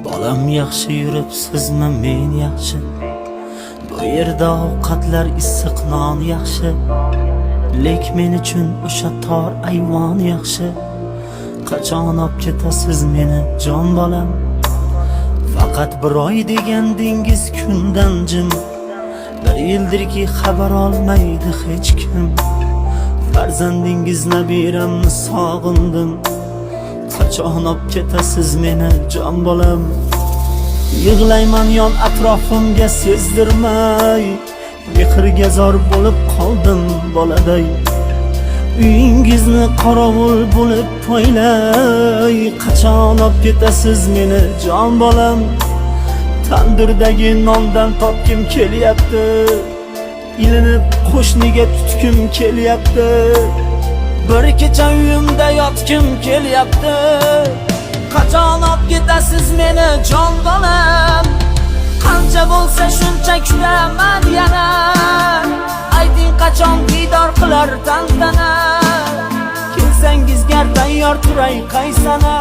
Bolam yaxshi yuribsizmi, men yaxshi. Bu yerda ovqatlar issiq, non yaxshi. Lek men uchun o'sha tor ayvon yaxshi. Qachon olib ketasiz meni, jon bolam? Faqat bir oy degandingiz kundan jim. Bir yildirki xabar olmaydi hech kim. Farzandingiz nabiramni sog'indim. Qachon olib ketasiz meni, jon bolam? Yig'layman yon atrofimga sezdirmay, mehrga zor bo'lib qoldim boladay. Uyingizni qorovul bo'lib poylay, qachon olib ketasiz meni, jon bolam? Tandurdagi nondan topkim kelyapti, ilinib qo'shniga tutkim kelyapti. Bir kecha uyimda yotkim kelyapti. Qachon olib ketasiz meni, jon bolam? Qancha bo'lsa shuncha kutaman yana. Ayting qachon diydor qilar tantana? Kelsangizga tayyor turay qaysana.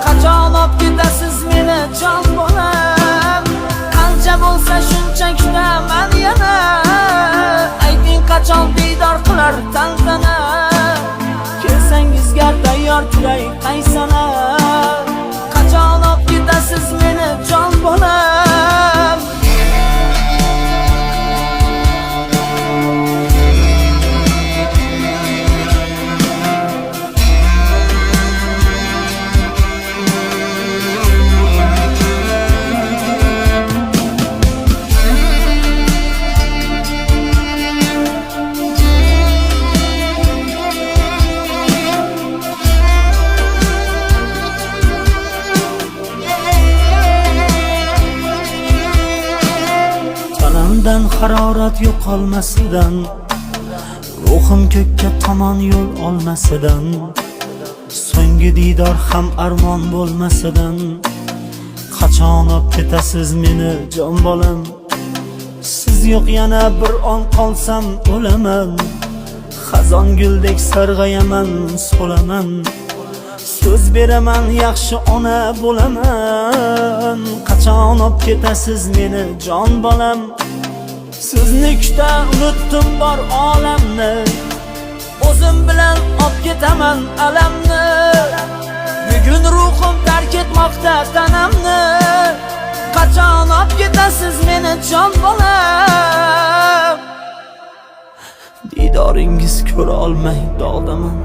Qachon olib ketasiz meni, jon bolam? Qancha bo'lsa shuncha kutaman yana. Ayting qachon diydor qilar tantana? Kelsangizga tayyor turay qaysana. Qachon olib ketasiz meni, jon bolam? Tanamdan harorat yo'qolmasidan, ruhim ko'kka tomon yo'l olmasidan, so'nggi diydor ham armon bo'lmasidan. Qachon olib ketasiz meni, jon bolam? Siz yo'q yana bir on qolsam o'laman. Xazon guldek sarg'ayaman, so'laman. So'z beraman, yaxshi ona bo'laman. Qachon olib ketasiz meni, jon bolam? Sizni kuta unutdim bor olamni. O'zim bilan olib ketaman alamni. Bugun ruhim tark etmoqda tanamni. Qachon olib ketasiz meni, jon bolam? Diydoringiz ko'ra olmay dog'daman.